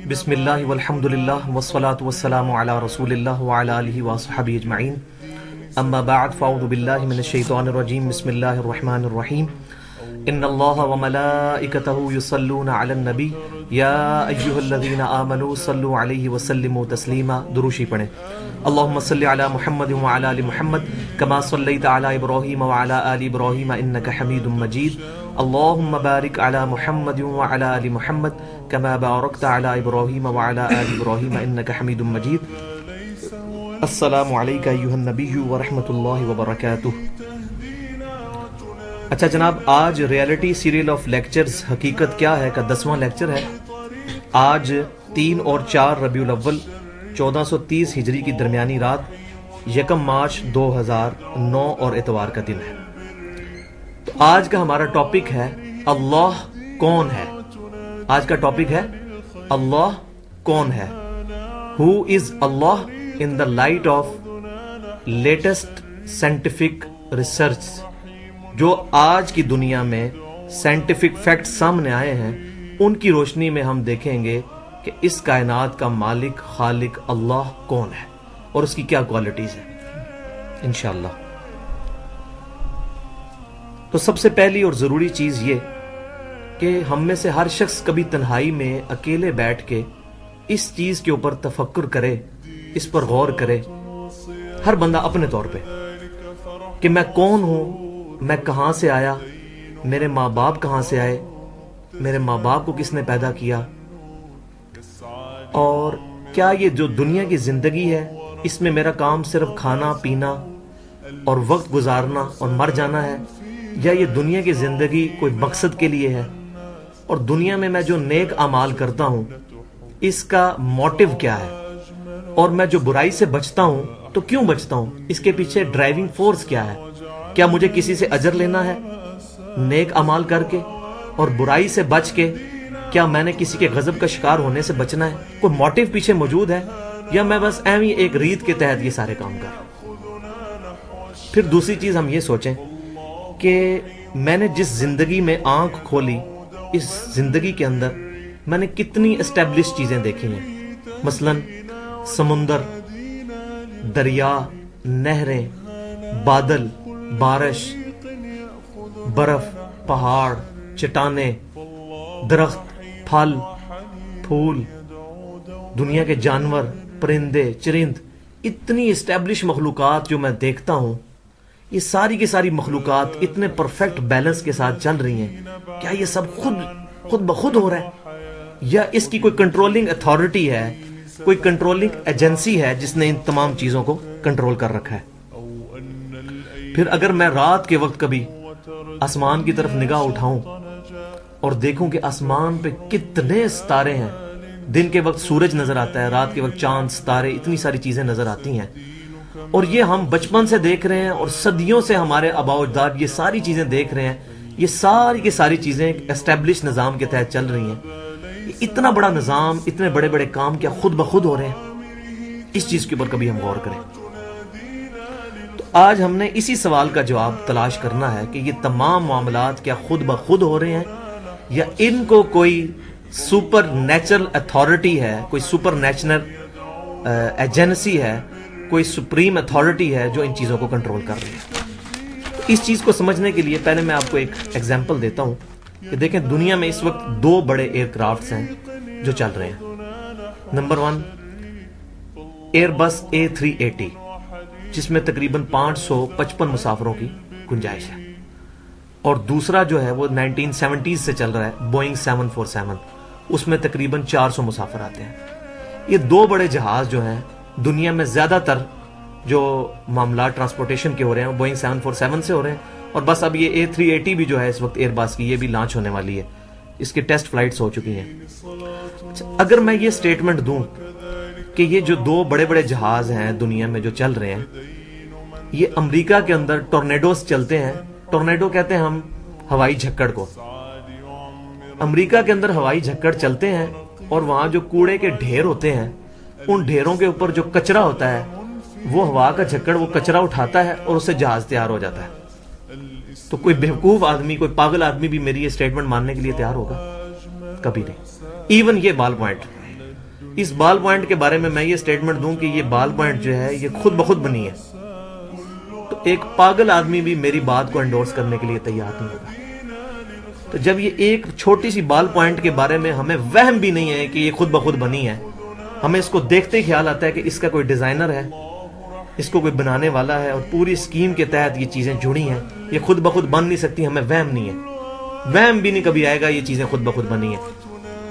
بسم اللہ والحمد للہ والصلاة والسلام علی رسول اللہ وعلی آلہ وصحبہ اجمعین، اما بعد فاعوذ باللہ من الشیطان الرجیم، بسم اللہ الرحمن الرحیم۔ ان اللہ وملائکتہ یصلون علی النبی یا ایہا الذین آمنوا صلوا علیہ وسلموا تسلیما۔ دروشی پڑھیں۔ اللہم صلی علی محمد وعلی آل محمد کما صلیت علی ابراہیم وعلی آل ابراہیم انک حمید مجید۔ اللہم بارک علی محمد وعلی آل محمد کما بارکت علی ابراہیم وعلی آل ابراہیم انک حمید مجید۔ السلام علیکہ ایہا النبی ورحمۃ اللہ وبرکاتہ۔ اچھا جناب، آج ریئلٹی سیریل آف لیکچرز حقیقت کیا ہے کا 10واں لیکچر ہے۔ آج 3 اور 4 ربیع الاول 1430 ہجری کی درمیانی رات 1 مارچ 2009 اور اتوار کا دن ہے۔ تو آج کا ہمارا ٹاپک ہے اللہ کون ہے۔ آج کا ٹاپک ہے اللہ کون ہے، ہو از اللہ in the light of latest scientific research. جو آج کی دنیا میں سائنٹیفک فیکٹ سامنے آئے ہیں ان کی روشنی میں ہم دیکھیں گے کہ اس کائنات کا مالک خالق اللہ کون ہے اور اس کی کیا کوالٹیز ہیں انشاءاللہ۔ تو سب سے پہلی اور ضروری چیز یہ کہ ہم میں سے ہر شخص کبھی تنہائی میں اکیلے بیٹھ کے اس چیز کے اوپر تفکر کرے، اس پر غور کرے، ہر بندہ اپنے طور پہ، کہ میں کون ہوں، میں کہاں سے آیا، میرے ماں باپ کہاں سے آئے، میرے ماں باپ کو کس نے پیدا کیا، اور کیا یہ جو دنیا کی زندگی ہے اس میں میرا کام صرف کھانا پینا اور وقت گزارنا اور مر جانا ہے، یا یہ دنیا کی زندگی کوئی مقصد کے لیے ہے، اور دنیا میں میں جو نیک اعمال کرتا ہوں اس کا موٹیو کیا ہے، اور میں جو برائی سے بچتا ہوں تو کیوں بچتا ہوں، اس کے پیچھے ڈرائیونگ فورس کیا ہے۔ کیا مجھے کسی سے اجر لینا ہے نیک اعمال کر کے، اور برائی سے بچ کے کیا میں نے کسی کے غضب کا شکار ہونے سے بچنا ہے، کوئی موٹیو پیچھے موجود ہے، یا میں بس ایویں ایک ریت کے تحت یہ سارے کام کر رہا ہوں۔ پھر دوسری چیز ہم یہ سوچیں کہ میں نے جس زندگی میں آنکھ کھولی اس زندگی کے اندر میں نے کتنی اسٹیبلش چیزیں دیکھی ہیں، مثلا سمندر، دریا، نہریں، بادل، بارش، برف، پہاڑ، چٹانیں، درخت، پھل، پھول، دنیا کے جانور، پرندے، چرند، اتنی اسٹیبلش مخلوقات جو میں دیکھتا ہوں، یہ ساری کی ساری مخلوقات اتنے پرفیکٹ بیلنس کے ساتھ چل رہی ہیں، کیا یہ سب خود بخود ہو رہا ہے، یا اس کی کوئی کنٹرولنگ اتھارٹی ہے، کوئی کنٹرولنگ ایجنسی ہے جس نے ان تمام چیزوں کو کنٹرول کر رکھا ہے۔ پھر اگر میں رات کے وقت کبھی آسمان کی طرف نگاہ اٹھاؤں اور دیکھوں کہ آسمان پہ کتنے ستارے ہیں، دن کے وقت سورج نظر آتا ہے، رات کے وقت چاند، ستارے، اتنی ساری چیزیں نظر آتی ہیں، اور یہ ہم بچپن سے دیکھ رہے ہیں اور صدیوں سے ہمارے آباء و اجداد یہ ساری چیزیں دیکھ رہے ہیں، یہ ساری کی ساری چیزیں ایک اسٹیبلش نظام کے تحت چل رہی ہیں۔ یہ اتنا بڑا نظام، اتنے بڑے بڑے کام کیا خود بخود ہو رہے ہیں؟ اس چیز کے اوپر کبھی ہم غور کریں۔ تو آج ہم نے اسی سوال کا جواب تلاش کرنا ہے کہ یہ تمام معاملات کیا خود بخود ہو رہے ہیں، یا ان کو کوئی سپر نیچرل اتھارٹی ہے، کوئی سپر نیچرل ایجنسی ہے، کوئی سپریم اتھارٹی ہے جو ان چیزوں کو کنٹرول کر رہی ہے۔ اس چیز کو سمجھنے کے لیے پہلے میں آپ کو ایک ایگزامپل دیتا ہوں کہ دیکھیں دنیا میں اس وقت 2 بڑے ایئر کرافٹس ہیں جو چل رہے ہیں۔ نمبر 1 ایئر بس A380 جس میں تقریباً 555 مسافروں کی گنجائش ہے، اور دوسرا جو ہے وہ 1970s سے چل رہا ہے بوئنگ 747، اس میں تقریباً 400 مسافر آتے ہیں۔ یہ 2 بڑے جہاز جو ہیں دنیا میں زیادہ تر جو معاملات ٹرانسپورٹیشن کے ہو رہے ہیں وہ بوئنگ 747 سے ہو رہے ہیں، اور بس اب یہ A380 بھی جو ہے اس وقت ایئر بس کی یہ بھی لانچ ہونے والی ہے، اس کے ٹیسٹ فلائٹس ہو چکی ہیں۔ اگر میں یہ سٹیٹمنٹ دوں کہ یہ جو 2 بڑے بڑے جہاز ہیں دنیا میں جو چل رہے ہیں، یہ امریکہ کے اندر ٹورنیڈوز چلتے ہیں، ٹورنیڈو کہتے ہیں ہم ہوائی جھکڑ کو، امریکہ کے اندر ہوائی جھکڑ چلتے ہیں، اور وہاں جو کوڑے کے ڈھیر ہوتے ہیں ان ڈھیروں کے اوپر جو کچرا ہوتا ہے وہ ہوا کا جھکڑ وہ کچرا اٹھاتا ہے اور اس سے جہاز تیار ہو جاتا ہے۔ تو کوئی بیوقوف آدمی، کوئی پاگل آدمی بھی میری یہ سٹیٹمنٹ ماننے کے لیے تیار ہوگا؟ کبھی نہیں. ایون یہ بال پوائنٹ، اس بال پوائنٹ کے بارے میں یہ اسٹیٹمنٹ دوں کہ یہ بال پوائنٹ جو ہے یہ خود بخود بنی ہے، تو ایک پاگل آدمی بھی میری بات کو انڈورس کرنے کے لیے تیار نہیں ہوگا. تو جب یہ ایک چھوٹی سی بال پوائنٹ کے بارے میں ہمیں وہم بھی نہیں ہے کہ یہ خود بخود بنی ہے، ہمیں اس کو دیکھتے ہی خیال آتا ہے کہ اس کا کوئی ڈیزائنر ہے، اس کو کوئی بنانے والا ہے اور پوری اسکیم کے تحت یہ چیزیں جڑی ہیں، یہ خود بخود بن نہیں سکتی، ہمیں وہم نہیں ہے، وہم بھی نہیں کبھی آئے گا یہ چیزیں خود بخود بنی ہیں.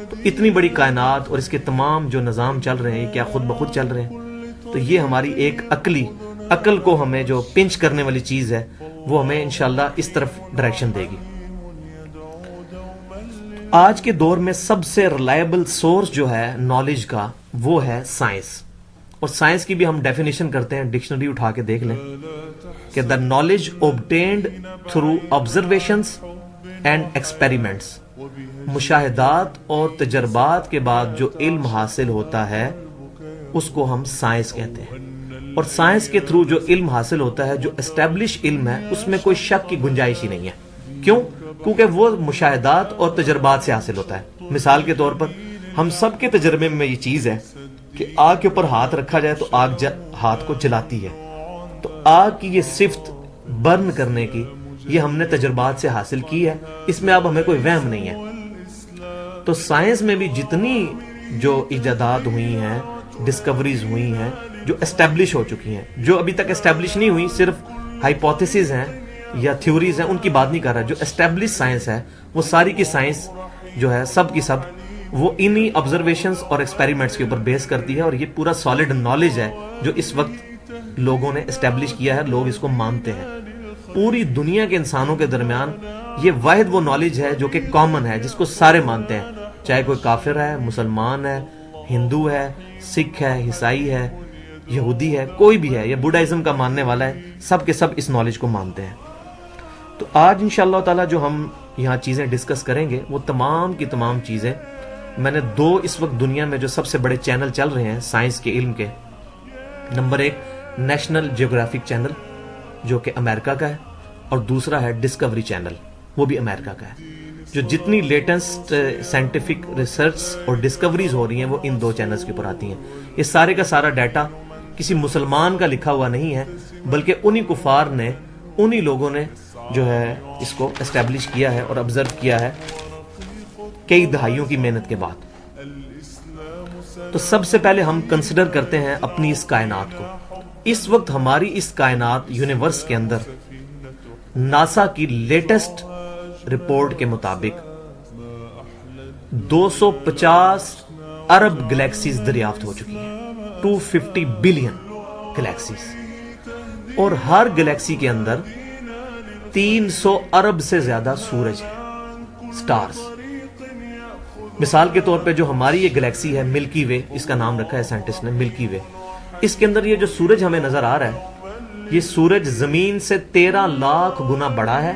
تو اتنی بڑی کائنات اور اس کے تمام جو نظام چل رہے ہیں یہ کیا خود بخود چل رہے ہیں؟ تو یہ ہماری ایک عقل کو ہمیں جو پنچ کرنے والی چیز ہے وہ ہمیں انشاءاللہ اس طرف ڈائریکشن دے گی. آج کے دور میں سب سے ریلائبل سورس جو ہے نالج کا وہ ہے سائنس. اور سائنس کی بھی ہم ڈیفینیشن کرتے ہیں، ڈکشنری اٹھا کے دیکھ لیں کہ the knowledge obtained through observations and experiments, مشاہدات اور تجربات کے بعد جو علم حاصل ہوتا ہے اس کو ہم سائنس کہتے ہیں. اور سائنس کے تھرو جو علم حاصل ہوتا ہے، جو اسٹیبلش علم ہے، اس میں کوئی شک کی گنجائش ہی نہیں ہے. کیوں؟ کیونکہ وہ مشاہدات اور تجربات سے حاصل ہوتا ہے. مثال کے طور پر ہم سب کے تجربے میں یہ چیز ہے کہ آگ کے اوپر ہاتھ رکھا جائے تو آگ ہاتھ کو جلاتی ہے. تو آگ کی یہ صفت برن کرنے کی یہ ہم نے تجربات سے حاصل کی ہے، اس میں اب ہمیں کوئی وہم نہیں ہے. تو سائنس میں بھی جتنی جو ایجادات ہوئی ہیں، ڈسکوریز ہوئی ہیں، جو اسٹیبلش ہو چکی ہیں، جو ابھی تک اسٹیبلش نہیں ہوئی، صرف ہائپوتھیسز ہیں یا تھیوریز ہیں، ان کی بات نہیں کر رہا. جو اسٹیبلش سائنس ہے وہ ساری کی سائنس جو ہے سب کی سب وہ انہی آبزرویشنز اور ایکسپیریمنٹس کے اوپر بیس کرتی ہے. اور یہ پورا سالڈ نالج ہے جو اس وقت لوگوں نے اسٹیبلش کیا ہے، لوگ اس کو مانتے ہیں. پوری دنیا کے انسانوں کے درمیان یہ واحد وہ نالج ہے جو کہ کامن ہے، جس کو سارے مانتے ہیں، چاہے کوئی کافر ہے، مسلمان ہے، ہندو ہے، سکھ ہے، عیسائی ہے، یہودی ہے، کوئی بھی ہے یا بودھازم کا ماننے والا ہے، سب کے سب اس نالج کو مانتے ہیں. تو آج انشاءاللہ تعالی جو ہم یہاں چیزیں ڈسکس کریں گے وہ تمام کی تمام چیزیں، میں نے دو اس وقت دنیا میں جو سب سے بڑے چینل چل رہے ہیں سائنس کے علم کے، نمبر ایک نیشنل جیوگرافک چینل جو کہ امریکہ کا ہے، اور دوسرا ہے ڈسکوری چینل، وہ بھی امریکہ کا ہے. جو جتنی لیٹسٹ سائنٹیفک ریسرچ اور ڈسکوریز ہو رہی ہیں وہ ان دو چینلز کے اوپر آتی ہیں. یہ سارے کا سارا ڈیٹا کسی مسلمان کا لکھا ہوا نہیں ہے، بلکہ انہی کفار نے، انہی لوگوں نے جو ہے اس کو اسٹیبلش کیا ہے اور آبزرو کیا ہے کئی دہائیوں کی محنت کے بعد. تو سب سے پہلے ہم کنسیڈر کرتے ہیں اپنی اس کائنات کو. اس وقت ہماری اس کائنات یونیورس کے اندر ناسا کی لیٹسٹ رپورٹ کے مطابق 250 ارب گلیکسیز دریافت ہو چکی ہیں، 250 بلین گلیکسیز. اور ہر گلیکسی کے اندر 300 ارب سے زیادہ سورج ہیں، سٹارز. مثال کے طور پہ جو ہماری یہ گلیکسی ہے ملکی وے، اس کا نام رکھا ہے سائنٹسٹ نے ملکی وے، اس کے اندر یہ جو سورج ہمیں نظر آ رہا ہے یہ سورج زمین سے 13 لاکھ گنا بڑا ہے،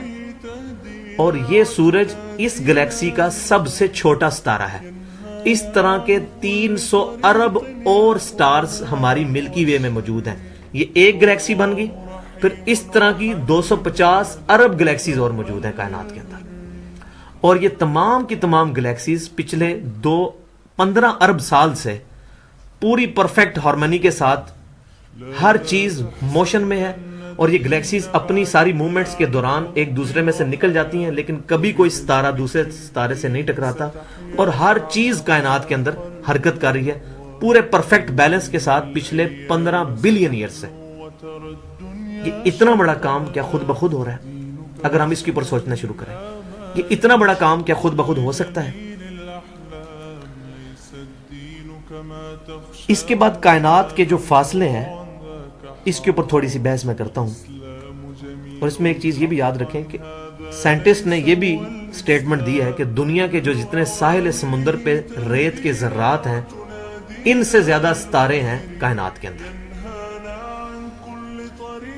اور یہ سورج اس گلیکسی کا سب سے چھوٹا ستارہ ہے. اس طرح کے 300 ارب اور سٹارز ہماری ملکی وے میں موجود ہیں. یہ ایک گلیکسی بن گئی، پھر اس طرح کی 250 ارب گلیکسیز اور موجود ہیں کائنات کے اندر. اور یہ تمام کی تمام گلیکسیز پچھلے 15 ارب سال سے پوری پرفیکٹ ہارمونی کے ساتھ ہر چیز موشن میں ہے. اور یہ گلیکسیز اپنی ساری موومنٹس کے دوران ایک دوسرے میں سے نکل جاتی ہیں، لیکن کبھی کوئی ستارہ دوسرے ستارے سے نہیں ٹکراتا، اور ہر چیز کائنات کے اندر حرکت کر رہی ہے پورے پرفیکٹ بیلنس کے ساتھ پچھلے 15 بلین ایئر سے. یہ اتنا بڑا کام کیا خود بخود ہو رہا ہے؟ اگر ہم اس کے اوپر سوچنا شروع کریں، یہ اتنا بڑا کام کیا خود بخود ہو سکتا ہے؟ اس کے بعد کائنات کے جو فاصلے ہیں اس کے اوپر تھوڑی سی بحث میں کرتا ہوں. اور اس میں ایک چیز یہ بھی یاد رکھیں کہ سائنٹسٹ نے یہ بھی سٹیٹمنٹ دی ہے کہ دنیا کے جو جتنے ساحل سمندر پہ ریت کے ذرات ہیں ان سے زیادہ ستارے ہیں کائنات کے اندر.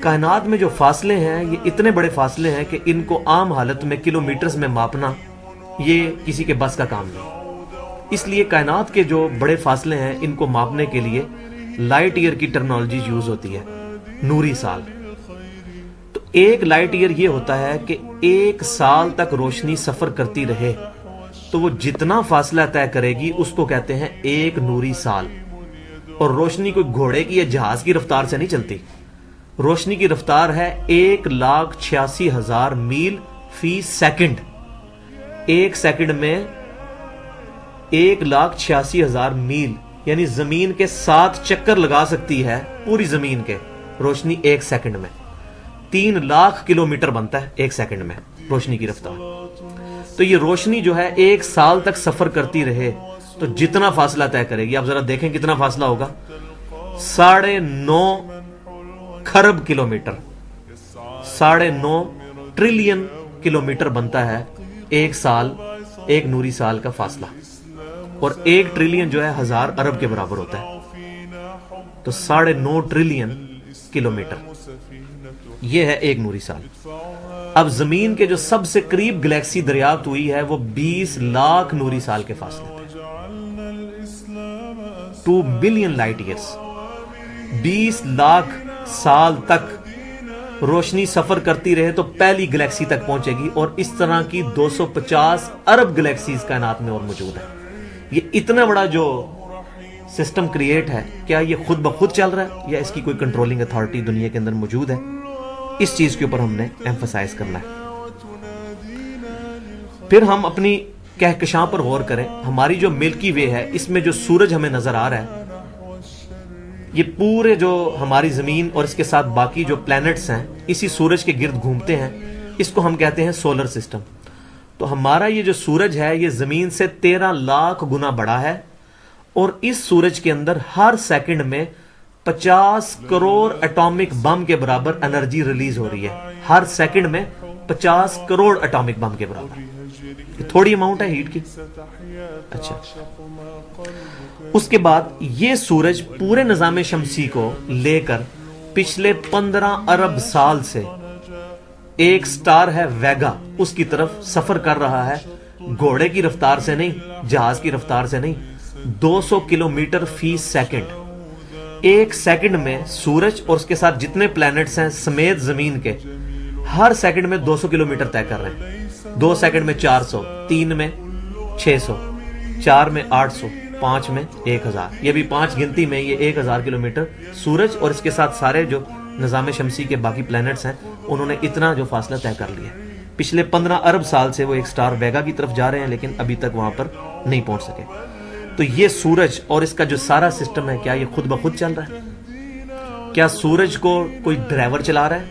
کائنات میں جو فاصلے ہیں یہ اتنے بڑے فاصلے ہیں کہ ان کو عام حالت میں کلومیٹرز میں ماپنا یہ کسی کے بس کا کام نہیں. اس لیے کائنات کے جو بڑے فاصلے ہیں ان کو ماپنے کے لیے لائٹ ایئر کی ٹرمنالوجی یوز ہوتی ہے، نوری سال. تو ایک لائٹ ایئر یہ ہوتا ہے کہ 1 سال تک روشنی سفر کرتی رہے تو وہ جتنا فاصلہ طے کرے گی اس کو کہتے ہیں 1 نوری سال. اور روشنی کوئی گھوڑے کی یا جہاز کی رفتار سے نہیں چلتی. روشنی کی رفتار ہے 1,86,000 میل فی سیکنڈ. ایک سیکنڈ میں 1,86,000 میل یعنی زمین کے 7 چکر لگا سکتی ہے پوری زمین کے روشنی ایک سیکنڈ میں. 3 لاکھ کلومیٹر بنتا ہے ایک سیکنڈ میں روشنی کی رفتار. تو یہ روشنی جو ہے 1 سال تک سفر کرتی رہے تو جتنا فاصلہ طے کرے گی, آپ ذرا دیکھیں کتنا فاصلہ ہوگا, 9.5 کھرب کلومیٹر, 9.5 ٹریلین کلومیٹر بنتا ہے ایک سال, 1 نوری سال کا فاصلہ. اور 1 ٹریلین جو ہے 1000 ارب کے برابر ہوتا ہے. تو 9.5 ٹریلین کلومیٹر یہ ہے 1 نوری سال. اب زمین کے جو سب سے قریب گلیکسی دریافت ہوئی ہے وہ 20 لاکھ نوری سال کے فاصلے پہ, 2 بلین لائٹ ایئرس. 20 لاکھ سال تک روشنی سفر کرتی رہے تو پہلی گلیکسی تک پہنچے گی, اور اس طرح کی 250 ارب گلیکسیز کائنات میں اور موجود ہیں. یہ اتنا بڑا جو سسٹم کریٹ ہے, کیا یہ خود بخود چل رہا ہے یا اس کی کوئی کنٹرولنگ اتھارٹی دنیا کے اندر موجود ہے؟ اس چیز کے اوپر ہم نے ایمفسائز کرنا ہے. پھر ہم اپنی کہکشاں پر غور کریں. ہماری جو ملکی وے ہے اس میں جو سورج ہمیں نظر آ رہا ہے, یہ پورے جو ہماری زمین اور اس کے ساتھ باقی جو پلینٹس ہیں اسی سورج کے گرد گھومتے ہیں. اس کو ہم کہتے ہیں سولر سسٹم. تو ہمارا یہ جو سورج ہے یہ زمین سے 13 لاکھ گنا بڑا ہے, اور اس سورج کے اندر ہر سیکنڈ میں 50 کروڑ ایٹامک بم کے برابر انرجی ریلیز ہو رہی ہے. ہر سیکنڈ میں 50 کروڑ ایٹامک بم کے برابر. یہ تھوڑی اماؤنٹ ہے ہیٹ کی. اچھا, اس کے بعد یہ سورج پورے نظام شمسی کو لے کر پچھلے 15 ارب سال سے ایک سٹار ہے ویگا, اس کی طرف سفر کر رہا ہے. گھوڑے کی رفتار سے نہیں, جہاز کی رفتار سے نہیں, 200 کلومیٹر فی سیکنڈ. ایک سیکنڈ میں سورج اور اس کے ساتھ جتنے پلینٹس ہیں سمیت زمین کے ہر سیکنڈ میں 200 کلومیٹر طے کر رہے ہیں. 2 سیکنڈ میں 400, 3 میں 600, 4 میں 800, 5 میں 1000. یہ بھی 5 گنتی میں یہ 1000 کلومیٹر سورج اور اس کے ساتھ سارے جو نظام شمسی کے باقی پلینٹس ہیں انہوں نے اتنا جو فاصلہ طے کر لیا. پچھلے 15 ارب سال سے وہ ایک سٹار ویگا کی طرف جا رہے ہیں لیکن ابھی تک وہاں پر نہیں پہنچ سکے. تو یہ سورج اور اس کا جو سارا سسٹم ہے, کیا یہ خود بخود چل رہا ہے؟ کیا سورج کو کوئی ڈرائیور چلا رہا ہے؟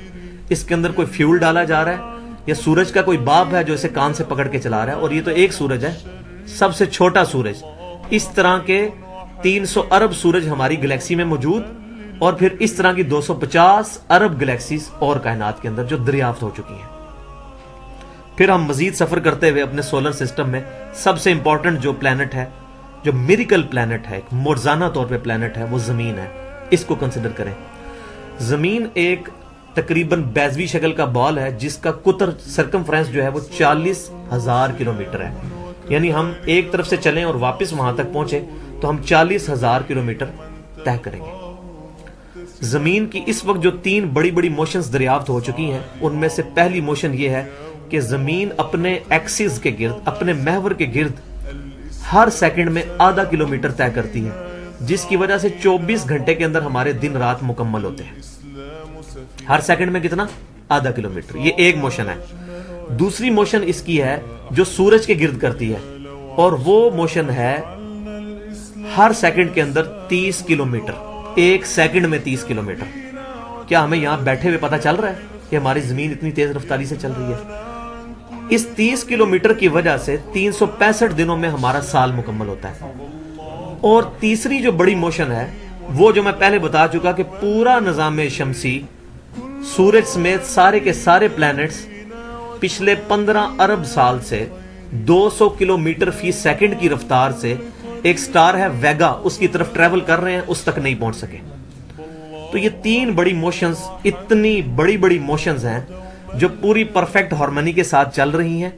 اس کے اندر کوئی فیول ڈالا جا رہا ہے؟ یا سورج کا کوئی باپ ہے جو اسے کان سے پکڑ کے چلا رہا ہے؟ اور یہ تو ایک سورج ہے, سب سے چھوٹا سورج. اس طرح کے 300 ارب سورج ہماری گلیکسی میں موجود, اور پھر اس طرح کی 250 ارب گلیکسیز اور کائنات کے اندر جو دریافت ہو چکی ہیں. پھر ہم مزید سفر کرتے ہوئے اپنے سولر سسٹم میں سب سے امپورٹنٹ جو پلینٹ ہے, جو میریکل پلینٹ ہے, ایک موجزانہ طور پہ پلینٹ ہے, وہ زمین ہے. اس کو کنسیڈر کریں. زمین ایک تقریباً بیضوی شکل کا بال ہے جس کا قطر سرکمفرنس جو ہے وہ 40,000 کلومیٹر ہے. یعنی ہم ایک طرف سے چلیں اور واپس وہاں تک پہنچے تو ہم 40,000 کلومیٹر طے کریں گے. زمین کی اس وقت جو 3 بڑی بڑی موشنز دریافت ہو چکی ہیں ان میں سے پہلی موشن یہ ہے کہ زمین اپنے ایکسس کے گرد, اپنے محور کے گرد ہر سیکنڈ میں آدھا کلومیٹر طے کرتی ہے, جس کی وجہ سے 24 گھنٹے کے اندر ہمارے دن رات مکمل ہوتے ہیں. ہر سیکنڈ میں کتنا؟ آدھا کلومیٹر. یہ ایک موشن ہے. دوسری موشن اس کی ہے جو سورج کے گرد کرتی ہے, اور وہ موشن ہے ہر سیکنڈ کے اندر 30 کلومیٹر. ایک سیکنڈ میں 30 کلومیٹر. کیا ہمیں یہاں بیٹھے ہوئے پتا چل رہا ہے کہ ہماری زمین اتنی تیز رفتاری سے چل رہی ہے؟ اس 30 کلومیٹر کی وجہ سے 365 دنوں میں ہمارا سال مکمل ہوتا ہے. اور تیسری جو بڑی موشن ہے وہ جو میں پہلے بتا چکا کہ پورا نظام شمسی سورج سمیت سارے کے سارے پلینٹس پچھلے 15 ارب سال سے 200 کلومیٹر فی سیکنڈ کی رفتار سے ایک سٹار ہے ویگا, اس کی طرف ٹریول کر رہے ہیں, اس تک نہیں پہنچ سکے. تو یہ 3 بڑی موشنز اتنی بڑی بڑی موشنز ہیں جو پوری پرفیکٹ ہارمونی کے ساتھ چل رہی ہیں.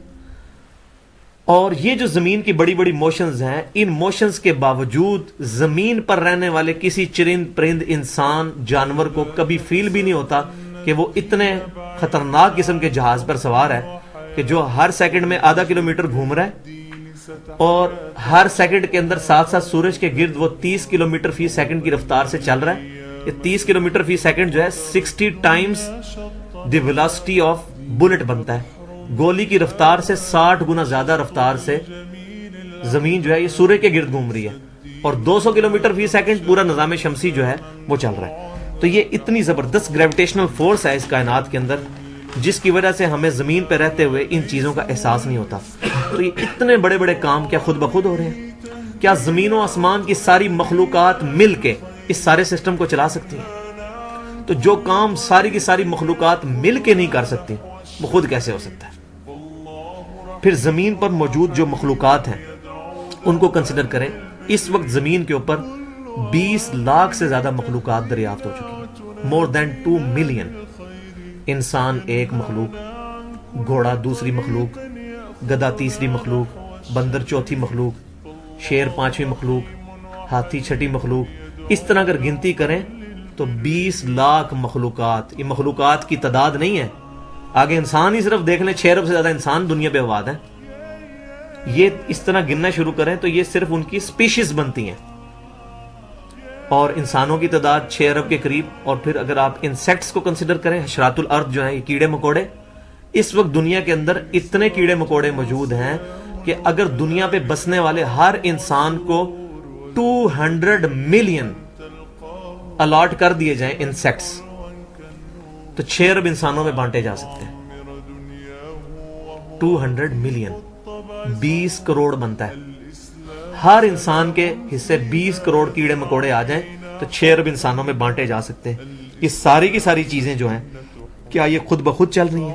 اور یہ جو زمین کی بڑی بڑی موشنز ہیں, ان موشنز کے باوجود زمین پر رہنے والے کسی چرند پرند انسان جانور کو کبھی فیل بھی نہیں ہوتا کہ وہ اتنے خطرناک قسم کے جہاز پر سوار ہے کہ جو ہر سیکنڈ میں آدھا کلومیٹر گھوم رہا ہے, اور ہر سیکنڈ کے اندر ساتھ ساتھ سورج کے گرد وہ 30 کلومیٹر فی سیکنڈ کی رفتار سے چل رہا ہے. یہ 30 کلومیٹر فی سیکنڈ جو ہے 60 times the velocity of bullet بنتا ہے. گولی کی رفتار سے 60 گنا زیادہ رفتار سے زمین جو ہے یہ سورج کے گرد گھوم رہی ہے, اور 200 کلومیٹر فی سیکنڈ پورا نظام شمسی جو ہے وہ چل رہا ہے. تو یہ اتنی زبردست گریویٹیشنل فورس ہے اس کائنات کے اندر, جس کی وجہ سے ہمیں زمین پہ رہتے ہوئے ان چیزوں کا احساس نہیں ہوتا. تو یہ اتنے بڑے بڑے کام کیا خود بخود ہو رہے ہیں؟ کیا زمین و آسمان کی ساری مخلوقات مل کے اس سارے سسٹم کو چلا سکتی ہیں؟ تو جو کام ساری کی ساری مخلوقات مل کے نہیں کر سکتی وہ خود کیسے ہو سکتا ہے؟ پھر زمین پر موجود جو مخلوقات ہیں ان کو کنسیڈر کریں. اس وقت زمین کے اوپر 20 لاکھ سے زیادہ مخلوقات دریافت ہو چکی ہیں, مور دین 2 ملین. انسان ایک مخلوق, گھوڑا دوسری مخلوق, گدھا تیسری مخلوق, بندر چوتھی مخلوق, شیر پانچویں مخلوق, ہاتھی چھٹی مخلوق. اس طرح اگر گنتی کریں تو 20 لاکھ مخلوقات. یہ مخلوقات کی تعداد نہیں ہے. آگے انسان ہی صرف دیکھ لیں, 6 ارب سے زیادہ انسان دنیا پہ آباد ہیں. یہ اس طرح گننا شروع کریں تو یہ صرف ان کی سپیشیز بنتی ہیں, اور انسانوں کی تعداد 6 ارب کے قریب. اور پھر اگر آپ انسیکٹس کو کنسیڈر کریں, حشرات الارض جو ہیں یہ کیڑے مکوڑے, اس وقت دنیا کے اندر اتنے کیڑے مکوڑے موجود ہیں کہ اگر دنیا پہ بسنے والے ہر انسان کو 200 ملین الاٹ کر دیے جائیں انسیکٹس, تو 6 ارب انسانوں میں بانٹے جا سکتے ہیں. 200 ملین 20 کروڑ بنتا ہے. ہر انسان کے حصے 20 کروڑ کیڑے مکوڑے آ جائیں تو 6 ارب انسانوں میں بانٹے جا سکتے ہیں. یہ ساری کی ساری چیزیں جو ہیں کیا یہ خود بخود چل رہی ہیں؟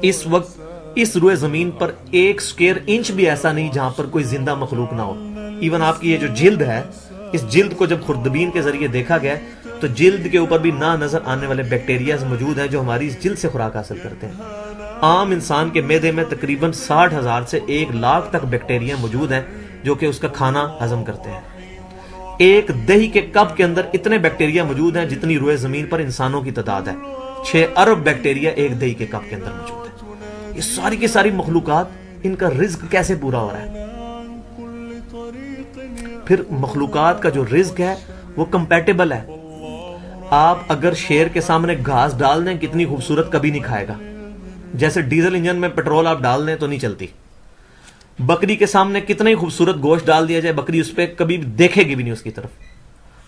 اس وقت اس روئے زمین پر 1 سکوئر انچ بھی ایسا نہیں جہاں پر کوئی زندہ مخلوق نہ ہو. ایون آپ کی یہ جو جلد ہے, اس جلد کو جب خوردبین کے ذریعے دیکھا گیا تو جلد کے اوپر بھی نہ نظر آنے والے بیکٹیریاز موجود ہیں جو ہماری اس جلد سے خوراک حاصل کرتے ہیں. عام انسان کے معدے میں تقریباً 60,000 سے 1 لاکھ تک بیکٹیریا موجود ہیں جو کہ اس کا کھانا ہضم کرتے ہیں. ایک دہی کے کپ کے اندر اتنے بیکٹیریا موجود ہیں جتنی روئے زمین پر انسانوں کی تعداد ہے. 6 ارب بیکٹیریا ایک دہی کے کپ کے اندر موجود ہے. یہ ساری کی ساری مخلوقات, ان کا رزق کیسے پورا ہو رہا ہے؟ پھر مخلوقات کا جو رزق ہے وہ کمپیٹیبل ہے. آپ اگر شیر کے سامنے گھاس ڈال دیں کتنی خوبصورت, کبھی نہیں کھائے گا. جیسے ڈیزل انجن میں پیٹرول آپ ڈال دیں تو نہیں چلتی. بکری کے سامنے کتنا ہی خوبصورت گوشت ڈال دیا جائے, بکری اس پہ کبھی دیکھے گی بھی نہیں اس کی طرف.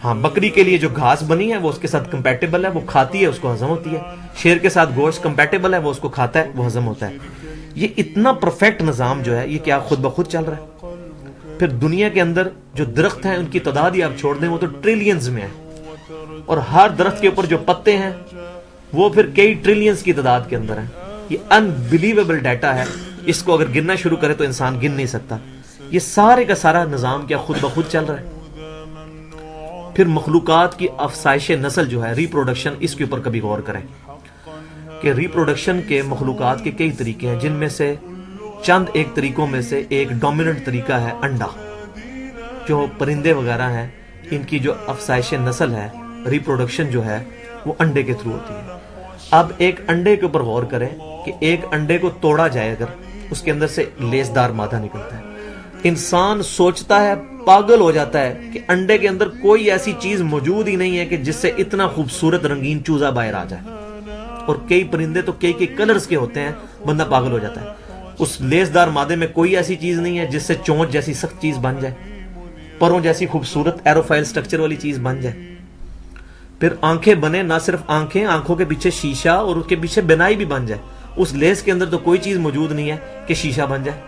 ہاں, بکری کے لیے جو گھاس بنی ہے وہ اس کے ساتھ کمپیٹیبل ہے, وہ کھاتی ہے, اس کو ہضم ہوتی ہے. شیر کے ساتھ گوشت کمپیٹیبل ہے, وہ اس کو کھاتا ہے, وہ ہضم ہوتا ہے. یہ اتنا پرفیکٹ نظام جو ہے یہ کیا خود بخود چل رہا ہے؟ پھر دنیا کے اندر جو درخت ہیں ان کی تعداد ہی آپ چھوڑ دیں, وہ تو ٹریلینز میں ہے, اور ہر درخت کے اوپر جو پتے ہیں وہ پھر کئی ٹریلینز کی تعداد کے اندر ہیں. یہ انبلیویبل ڈیٹا ہے, اس کو اگر گننا شروع کرے تو انسان گن نہیں سکتا. یہ سارے کا سارا نظام کیا خود بخود چل رہا ہے؟ پھر مخلوقات کی افزائش نسل جو ہے, ریپروڈکشن, اس کے اوپر کبھی غور کریں کہ ریپروڈکشن کے مخلوقات کے کئی طریقے ہیں, جن میں سے چند ایک طریقوں میں سے ایک ڈومیننٹ طریقہ ہے انڈا. جو پرندے وغیرہ ہیں ان کی جو افزائش نسل ہے, ریپروڈکشن جو ہے وہ انڈے کے تھرو ہوتی ہے. اب ایک انڈے کے اوپر غور کریں کہ ایک انڈے کو توڑا جائے اگر, اس کے اندر سے لیسدار مادہ نکلتا ہے. انسان سوچتا ہے, پاگل ہو جاتا ہے کہ انڈے کے اندر کوئی ایسی چیز موجود ہی نہیں ہے کہ جس سے اتنا خوبصورت رنگین چوزا باہر آ جائے. اور کئی پرندے تو کئی کلرز کے ہوتے ہیں, بندہ پاگل ہو جاتا ہے. اس لیسدار مادے میں کوئی ایسی چیز نہیں ہے جس سے چونچ جیسی سخت چیز بن جائے, پروں جیسی خوبصورت ایروفائل سٹرکچر والی چیز بن جائے. پھر آنکھیں بنے, نہ صرف آنکھیں, آنکھوں کے پیچھے شیشہ اور اس کے پیچھے بنائی بھی بن جائے. اس لیس کے اندر تو کوئی چیز موجود نہیں ہے کہ شیشہ بن جائے.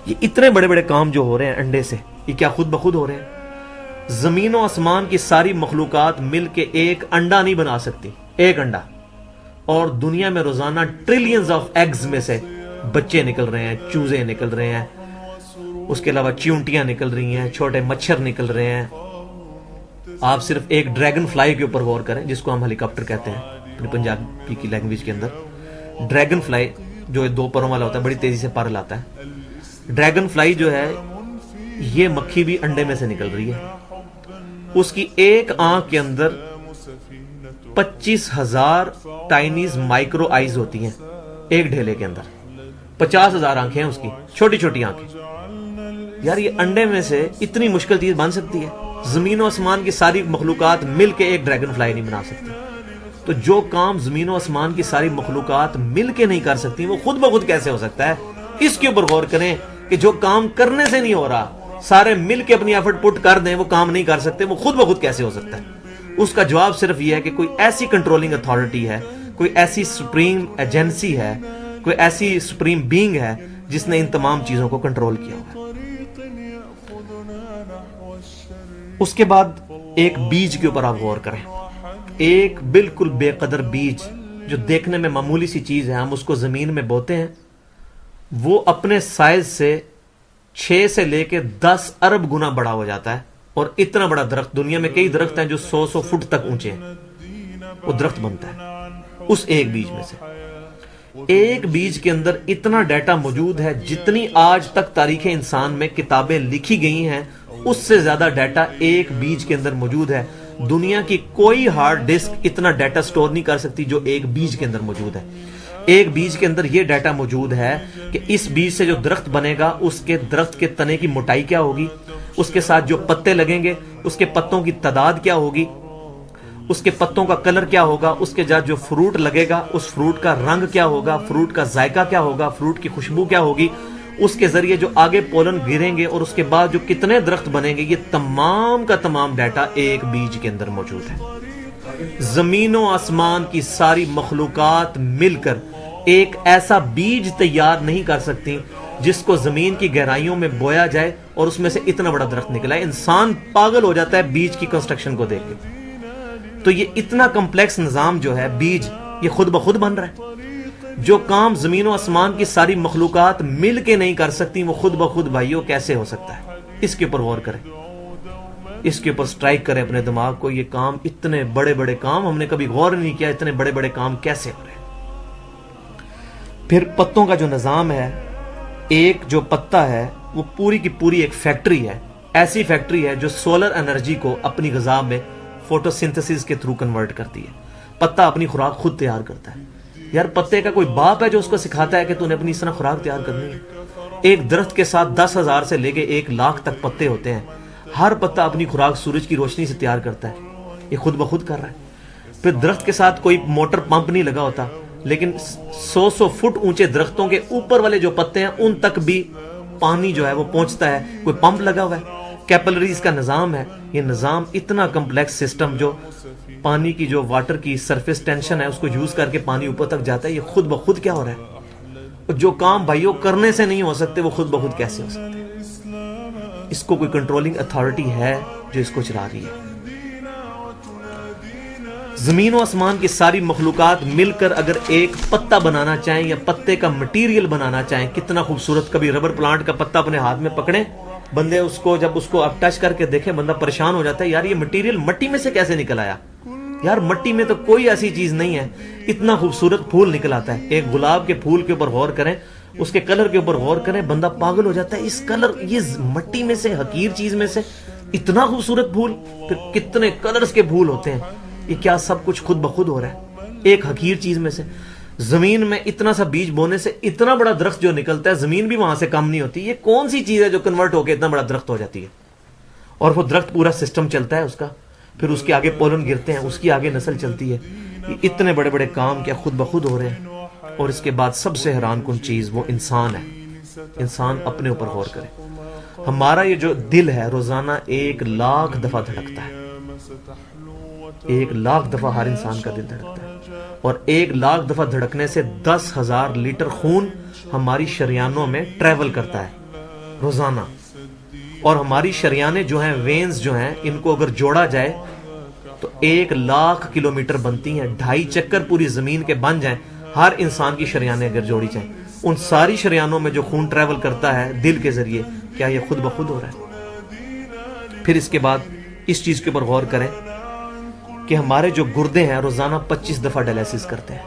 یہ اتنے بڑے بڑے کام جو ہو رہے ہیں انڈے سے, یہ کیا خود بخود ہو رہے ہیں؟ زمین و آسمان کی ساری مخلوقات مل کے ایک انڈا نہیں بنا سکتی, ایک انڈا. اور دنیا میں روزانہ ٹریلینز آف ایگز میں سے بچے نکل رہے ہیں, چوزے نکل رہے ہیں, اس کے علاوہ چیونٹیاں نکل رہی ہیں, چھوٹے مچھر نکل رہے ہیں. آپ صرف ایک ڈریگن فلائی کے اوپر غور کریں, جس کو ہم ہیلی کاپٹر کہتے ہیں اپنی پنجابی کی لینگویج کے اندر. ڈریگن فلائی جو 2 پروں والا ہوتا ہے, بڑی تیزی سے پر لاتا ہے. ڈریگن فلائی جو ہے یہ مکھی بھی انڈے میں سے نکل رہی ہے. اس کی ایک آنکھ کے اندر 25,000 ٹائنیز مائکرو آئیز ہوتی ہیں ایک ڈھیلے کے اندر. 50,000 آنکھیں ہیں اس کی, چھوٹی چھوٹی آنکھیں. یار یہ انڈے میں سے اتنی مشکل چیز بن سکتی ہے؟ زمین و آسمان کی ساری مخلوقات مل کے ایک ڈریگن فلائی نہیں بنا سکتی. تو جو کام زمین و آسمان کی ساری مخلوقات مل کے نہیں کر سکتی وہ خود بخود کیسے ہو سکتا ہے؟ اس کے اوپر غور کریں کہ جو کام کرنے سے نہیں ہو رہا، سارے مل کے اپنی ایفرٹ پٹ کر دیں، وہ کام نہیں کر سکتے، وہ خود بخود کیسے ہو سکتا ہے؟ اس کا جواب صرف یہ ہے کہ کوئی ایسی کنٹرولنگ اتھارٹی ہے، کوئی ایسی سپریم ایجنسی ہے، کوئی ایسی سپریم بینگ ہے جس نے ان تمام چیزوں کو کنٹرول کیا ہوا ہے. اس کے بعد ایک بیج کے اوپر آپ غور کریں. ایک بالکل بے قدر بیج جو دیکھنے میں معمولی سی چیز ہے، ہم اس کو زمین میں بوتے ہیں، وہ اپنے سائز سے 6 سے لے کے 10 ارب گنا بڑا ہو جاتا ہے. اور اتنا بڑا درخت، دنیا میں کئی درخت ہیں جو 100 فٹ تک اونچے ہیں، وہ درخت بنتا ہے اس ایک بیج میں سے. ایک بیج کے اندر اتنا ڈیٹا موجود ہے، جتنی آج تک تاریخ انسان میں کتابیں لکھی گئی ہیں اس سے زیادہ ڈیٹا ایک بیج کے اندر موجود ہے. دنیا کی کوئی ہارڈ ڈسک اتنا ڈیٹا سٹور نہیں کر سکتی جو ایک بیج کے اندر موجود ہے. ایک بیج کے اندر یہ ڈیٹا موجود ہے کہ اس بیج سے جو درخت بنے گا اس کے درخت کے تنے کی موٹائی کیا ہوگی، اس کے ساتھ جو پتے لگیں گے اس کے پتوں کی تعداد کیا ہوگی، اس کے پتوں کا کلر کیا ہوگا، اس کے ساتھ جو فروٹ لگے گا اس فروٹ کا رنگ کیا ہوگا، فروٹ کا ذائقہ کیا ہوگا، فروٹ کی خوشبو کیا ہوگی، اس کے ذریعے جو آگے پولن گریں گے اور اس کے بعد جو کتنے درخت بنیں گے، یہ تمام کا تمام ڈیٹا ایک بیج کے اندر موجود ہے. زمین و آسمان کی ساری مخلوقات مل کر ایک ایسا بیج تیار نہیں کر سکتی جس کو زمین کی گہرائیوں میں بویا جائے اور اس میں سے اتنا بڑا درخت نکلا ہے. انسان پاگل ہو جاتا ہے بیج کی کنسٹرکشن کو دیکھ کے. تو یہ اتنا کمپلیکس نظام جو ہے بیج، یہ خود بخود بن رہا ہے. جو کام زمین و آسمان کی ساری مخلوقات مل کے نہیں کر سکتی وہ خود بخود بھائیوں کیسے ہو سکتا ہے؟ اس کے اوپر غور کریں، اس کے اوپر سٹرائک کریں اپنے دماغ کو. یہ کام، اتنے بڑے بڑے کام ہم نے کبھی غور نہیں کیا، اتنے بڑے بڑے کام کیسے ہو رہے ہیں. پھر پتوں کا جو نظام ہے، ایک جو پتا ہے وہ پوری کی پوری ایک فیکٹری ہے. ایسی فیکٹری ہے جو سولر انرجی کو اپنی غذا میں فوٹو سنتھسس کے تھرو کنورٹ کرتی ہے. پتا اپنی خوراک خود تیار کرتا ہے. یار پتے کا کوئی باپ ہے جو اس کو سکھاتا ہے کہ تو نے اپنی اس طرح خوراک تیار کرنی ہے؟ ایک درخت کے ساتھ 10,000 سے لے کے 1,00,000 تک پتے ہوتے ہیں. ہر پتا اپنی خوراک سورج کی روشنی سے تیار کرتا ہے، یہ خود بخود کر رہا ہے. پھر درخت کے ساتھ کوئی موٹر پمپ نہیں لگا ہوتا، لیکن 100 فٹ اونچے درختوں کے اوپر والے جو پتے ہیں ان تک بھی پانی جو ہے وہ پہنچتا ہے. کوئی پمپ لگا ہوا ہے، کیپلریز کا نظام ہے. یہ نظام اتنا کمپلیکس سسٹم جو پانی کی جو واٹر کی سرفیس ٹینشن ہے اس کو یوز کر کے پانی اوپر تک جاتا ہے، یہ خود بخود کیا ہو رہا ہے؟ جو کام بھائیوں کرنے سے نہیں ہو سکتے وہ خود بخود کیسے ہو سکتے ہیں؟ اس کو کوئی کنٹرولنگ اتھارٹی ہے جو اس کو چلا رہی ہے. زمین و آسمان کی ساری مخلوقات مل کر اگر ایک پتا بنانا چاہیں یا پتے کا مٹیریل بنانا چاہیں، کتنا خوبصورت. کبھی ربر پلانٹ کا پتا اپنے ہاتھ میں پکڑیں بندے، اس کو جب اس کو آپ ٹچ کر کے دیکھیں بندہ پریشان ہو جاتا ہے، یار یہ مٹیریل مٹی میں سے کیسے نکل آیا؟ یار مٹی میں تو کوئی ایسی چیز نہیں ہے، اتنا خوبصورت پھول نکل آتا ہے. ایک گلاب کے پھول کے اوپر غور کریں، اس کے کلر کے اوپر غور کریں، بندہ پاگل ہو جاتا ہے. اس کلر، یہ مٹی میں سے حقیر چیز میں سے اتنا خوبصورت پھول، پھر کتنے کلرز کے پھول ہوتے ہیں. یہ کیا سب کچھ خود بخود ہو رہا ہے ایک حقیر چیز میں سے؟ زمین میں اتنا سا بیج بونے سے اتنا بڑا درخت جو نکلتا ہے، زمین بھی وہاں سے کم نہیں ہوتی. یہ کون سی چیز ہے جو کنورٹ ہو کے اتنا بڑا درخت ہو جاتی ہے؟ اور وہ درخت پورا سسٹم چلتا ہے اس کا، پھر اس کے آگے پولن گرتے ہیں، اس کی آگے نسل چلتی ہے. یہ اتنے بڑے بڑے کام کیا خود بخود ہو رہے ہیں؟ اور اس کے بعد سب سے حیران کن چیز وہ انسان ہے. انسان اپنے اوپر غور کرے. ہمارا یہ جو دل ہے روزانہ 1,00,000 دفعہ دھڑکتا ہے. 1,00,000 دفعہ ہر انسان کا دل دھڑکتا ہے. اور 1,00,000 دفعہ دھڑکنے سے 10,000 لیٹر خون ہماری شریانوں میں ٹریول کرتا ہے روزانہ. اور ہماری شریانیں جو ہیں، وینز جو ہیں، ان کو اگر جوڑا جائے تو 1,00,000 کلومیٹر بنتی ہیں. 2.5 چکر پوری زمین کے بن جائیں ہر انسان کی شریانیں اگر جوڑی جائیں. ان ساری شریانوں میں جو خون ٹریول کرتا ہے دل کے ذریعے، کیا یہ خود بخود ہو رہا ہے؟ پھر اس کے بعد اس چیز کے اوپر غور کریں کہ ہمارے جو گردے ہیں روزانہ 25 دفعہ ڈائلیسس کرتے ہیں.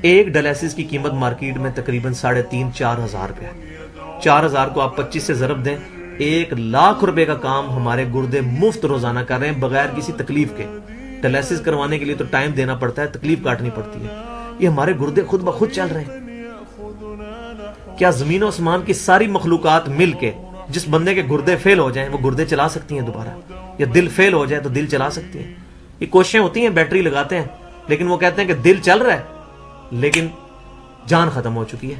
ایک ڈائلیسس کی قیمت مارکیٹ میں تقریباً 3,500-4,000 روپے ہے. 4,000 کو آپ 25 سے ضرب دیں، 1,00,000 روپے کا کام ہمارے گردے مفت روزانہ کر رہے ہیں بغیر کسی تکلیف کے. ڈائلیسس کروانے کے لیے تو ٹائم دینا پڑتا ہے، تکلیف کاٹنی پڑتی ہے. یہ ہمارے گردے خود بخود چل رہے ہیں. کیا زمین و آسمان کی ساری مخلوقات مل کے جس بندے کے گردے فیل ہو جائیں وہ گردے چلا سکتی ہیں دوبارہ, یا دل فیل ہو جائے تو دل چلا سکتی ہیں. یہ کوششیں ہوتی ہیں, بیٹری لگاتے ہیں, لیکن وہ کہتے ہیں کہ دل چل رہا ہے لیکن جان ختم ہو چکی ہے.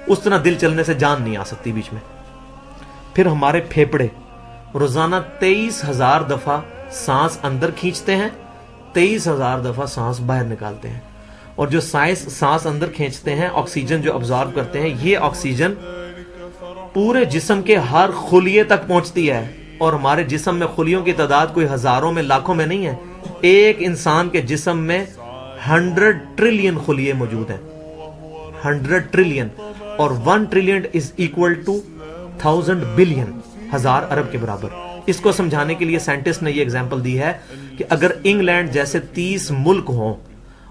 اس طرح دل چلنے سے جان نہیں آ سکتی بیچ میں. پھر ہمارے پھیپڑے روزانہ 23,000 دفعہ سانس اندر کھینچتے ہیں, 23,000 دفعہ سانس باہر نکالتے ہیں. اور جو سانس اندر کھینچتے ہیں, آکسیجن جو ابزارب کرتے ہیں, یہ آکسیجن پورے جسم کے ہر خلیے تک پہنچتی ہے. اور ہمارے جسم میں خلیوں کی تعداد کوئی ہزاروں میں لاکھوں میں نہیں ہے. ایک انسان کے جسم میں 100 ٹریلین خلیے موجود ہیں, 100 ٹریلین. اور 1 trillion is equal to 1000 billion, 1000 ارب کے برابر. اس کو سمجھانے کے لیے سائنٹسٹ نے یہ ایگزامپل دی ہے کہ اگر انگلینڈ جیسے 30 ملک ہوں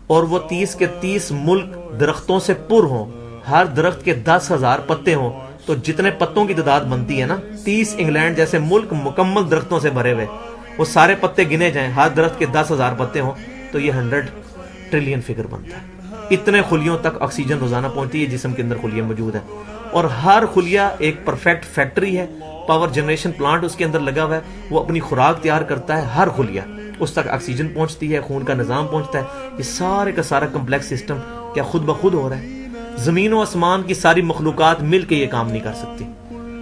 اور وہ 30 کے 30 ملک درختوں سے پر ہوں, ہر درخت کے 10,000 پتے ہوں, تو جتنے پتوں کی تعداد بنتی ہے نا, 30 انگلینڈ جیسے ملک مکمل درختوں سے بھرے ہوئے, وہ سارے پتے گنے جائیں, ہر درخت کے 10,000 پتے ہوں, تو یہ 100 ٹریلین فگر بنتا ہے. اتنے خلیوں تک آکسیجن روزانہ پہنچتی ہے. جسم کے اندر خلیے موجود ہیں, اور ہر خلیہ ایک پرفیکٹ فیکٹری ہے, پاور جنریشن پلانٹ اس کے اندر لگا ہوا ہے. وہ اپنی خوراک تیار کرتا ہے, ہر خلیہ اس تک آکسیجن پہنچتی ہے, خون کا نظام پہنچتا ہے. یہ سارے کا سارا کمپلیکس سسٹم کیا خود بخود ہو رہا ہے؟ زمین و آسمان کی ساری مخلوقات مل کے یہ کام نہیں کر سکتی,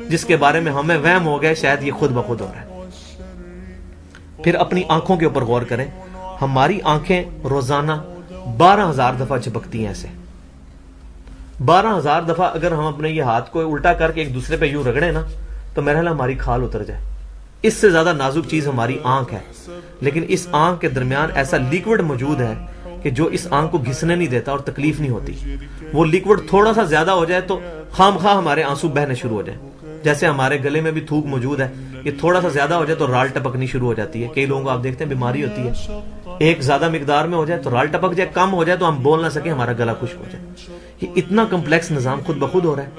جس کے بارے میں ہمیں وہم ہو گئے شاید یہ خود بخود ہو رہا ہے. پھر اپنی آنکھوں کے اوپر غور کریں. ہماری آنکھیں روزانہ 12,000 دفعہ جھپکتی ہیں. ایسے 12,000 دفعہ اگر ہم اپنے یہ ہاتھ کو الٹا کر کے ایک دوسرے پہ یوں رگڑیں نا, تو میرا خیال ہماری کھال اتر جائے. اس سے زیادہ نازک چیز ہماری آنکھ ہے, لیکن اس آنکھ کے درمیان ایسا لیکوڈ موجود ہے کہ جو اس آنکھ کو گھسنے نہیں دیتا اور تکلیف نہیں ہوتی. وہ لیکوڈ تھوڑا سا زیادہ ہو جائے تو خام خواہ ہمارے آنسو بہنے شروع ہو جائیں. جیسے ہمارے گلے میں بھی تھوک موجود ہے, یہ تھوڑا سا زیادہ ہو جائے تو رال ٹپکنی شروع ہو جاتی ہے. کئی لوگوں کو آپ دیکھتے ہیں بیماری ہوتی ہے, ایک زیادہ مقدار میں ہو جائے تو رال ٹپک جائے, کم ہو جائے تو ہم بول نہ سکیں, ہمارا گلا خشک ہو جائے. یہ اتنا کمپلیکس نظام خود بخود ہو رہا ہے.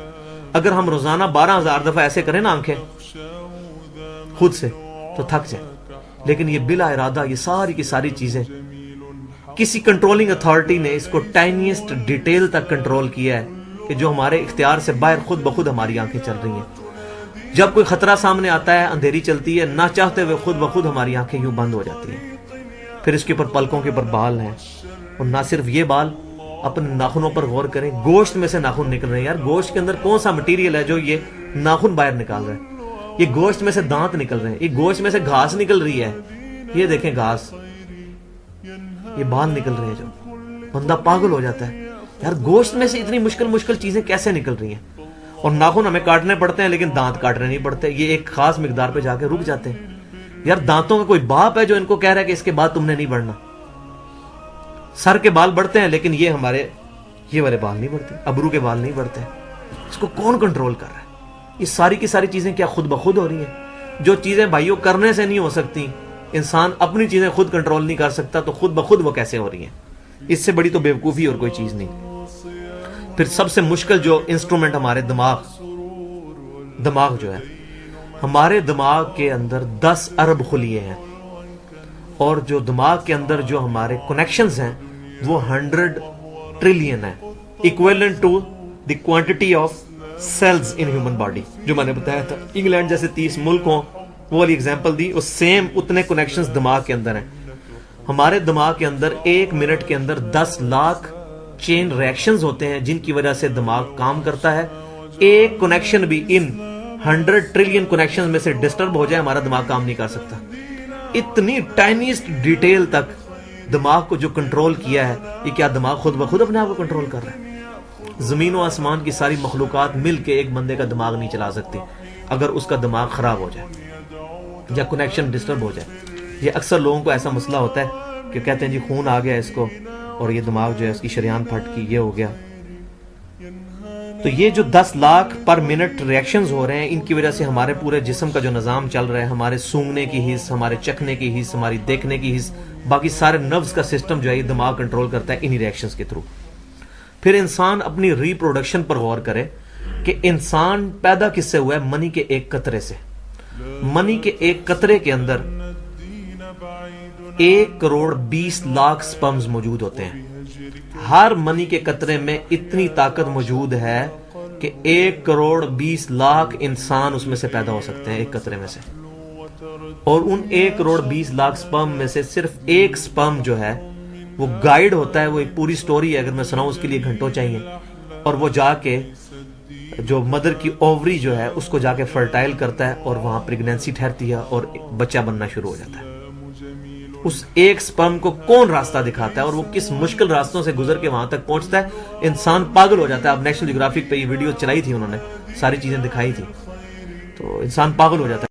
اگر ہم روزانہ 12,000 دفعہ ایسے کریں نا آنکھیں خود سے, تو تھک جائیں. لیکن یہ بلا ارادہ یہ ساری کی ساری چیزیں کسی کنٹرولنگ اتھارٹی نے اس کو ٹائنیسٹ ڈیٹیل تک کنٹرول کیا ہے کہ جو ہمارے اختیار سے باہر خود بخود ہماری آنکھیں چل رہی ہیں. جب کوئی خطرہ سامنے آتا ہے, اندھیری چلتی ہے, نہ چاہتے ہوئے خود بخود ہماری آنکھیں یوں بند ہو جاتی ہیں. پھر اس کے اوپر پلکوں کے اوپر بال ہیں, اور نہ صرف یہ بال, اپنے ناخنوں پر غور کریں. گوشت میں سے ناخن نکل رہے ہیں. یار گوشت کے اندر کون سا مٹیریل ہے جو یہ ناخن باہر نکال رہا ہے؟ یہ گوشت میں سے دانت نکل رہے ہیں, یہ گوشت میں سے گھاس نکل رہی ہے. یہ دیکھیں گھاس, یہ بال نکل رہے ہیں. جو بندہ پاگل ہو جاتا ہے, یار گوشت میں سے اتنی مشکل چیزیں کیسے نکل رہی ہیں؟ اور ناخن ہمیں کاٹنے پڑتے ہیں لیکن دانت کاٹنے نہیں پڑتے. یہ ایک خاص مقدار پہ جا کے رک جاتے ہیں. یار دانتوں کا کوئی باپ ہے جو ان کو کہہ رہا ہے کہ اس کے بعد تم نے نہیں بڑھنا؟ سر کے بال بڑھتے ہیں لیکن یہ ہمارے یہ والے بال نہیں بڑھتے, ابرو کے بال نہیں بڑھتے. اس کو کون کنٹرول کر رہا ہے؟ یہ ساری کی ساری چیزیں کیا خود بخود ہو رہی ہیں؟ جو چیزیں بھائیوں کرنے سے نہیں ہو سکتی, انسان اپنی چیزیں خود کنٹرول نہیں کر سکتا, تو خود بخود وہ کیسے ہو رہی ہیں؟ اس سے بڑی تو بیوقوفی اور کوئی چیز نہیں. پھر سب سے مشکل جو انسٹرومنٹ ہمارے دماغ جو ہے, ہمارے دماغ کے اندر 10 ارب خلیے ہیں, اور جو دماغ کے اندر جو ہمارے کنیکشنز ہیں وہ 100 ٹریلین ہیں, equivalent to the quantity of cells in human body. جو میں نے بتایا تھا انگلینڈ جیسے 30 ملک ہوں, وہ والی ایگزامپل دی, وہ سیم اتنے کنیکشنز دماغ کے اندر ہیں. ہمارے دماغ کے اندر 1 منٹ کے اندر 10 لاکھ چین ریئیکشنز ہوتے ہیں جن کی وجہ سے دماغ کام کرتا ہے. ایک کنیکشن بھی ان 100 ٹریلین کنیکشن میں سے ڈسٹرب ہو جائے, ہمارا دماغ کام نہیں کر سکتا. اتنی ٹائنیسٹ ڈیٹیل تک دماغ کو جو کنٹرول کیا ہے, یہ کیا دماغ خود بخود اپنے آپ کو کنٹرول کر رہا ہے؟ زمین و آسمان کی ساری مخلوقات مل کے ایک بندے کا دماغ نہیں چلا سکتی اگر اس کا دماغ خراب ہو جائے یا کنیکشن ڈسٹرب ہو جائے. یہ اکثر لوگوں کو ایسا مسئلہ ہوتا ہے کہ کہتے ہیں جی خون آ گیا اس کو, اور یہ دماغ جو ہے اس کی شریان پھٹ کی, یہ ہو گیا. تو یہ جو 10 لاکھ پر منٹ ریئیکشنز ہو رہے ہیں, ان کی وجہ سے ہمارے پورے جسم کا جو نظام چل رہا ہے, ہمارے سونگنے کی حص, ہمارے چکھنے کی حص, ہماری دیکھنے کی حص, باقی سارے نروز کا سسٹم جو ہے یہ دماغ کنٹرول کرتا ہے انہی ریئیکشنز کے تھرو. پھر انسان اپنی ری پروڈکشن پر غور کرے کہ انسان پیدا کس سے ہوا ہے؟ منی کے ایک قطرے سے. منی کے ایک قطرے کے اندر 1,20,00,000 سپرمز موجود ہوتے ہیں. ہر منی کے قطرے میں اتنی طاقت موجود ہے کہ 1,20,00,000 انسان اس میں سے پیدا ہو سکتے ہیں ایک قطرے میں سے، اور ان 1,20,00,000 سپرم میں سے صرف ایک سپرم جو ہے وہ گائیڈ ہوتا ہے، وہ ایک پوری سٹوری ہے، اگر میں سناؤں اس کے لیے گھنٹوں چاہیے، اور وہ جا کے جو مدر کی اووری جو ہے اس کو جا کے فرٹائل کرتا ہے، اور وہاں پریگنینسی ٹھہرتی ہے اور بچہ بننا شروع ہو جاتا ہے۔ اس ایک سپرم کو کون راستہ دکھاتا ہے اور وہ کس مشکل راستوں سے گزر کے وہاں تک پہنچتا ہے، انسان پاگل ہو جاتا ہے۔ اب نیشنل جیوگرافک پہ یہ ویڈیو چلائی تھی، انہوں نے ساری چیزیں دکھائی تھی، تو انسان پاگل ہو جاتا ہے۔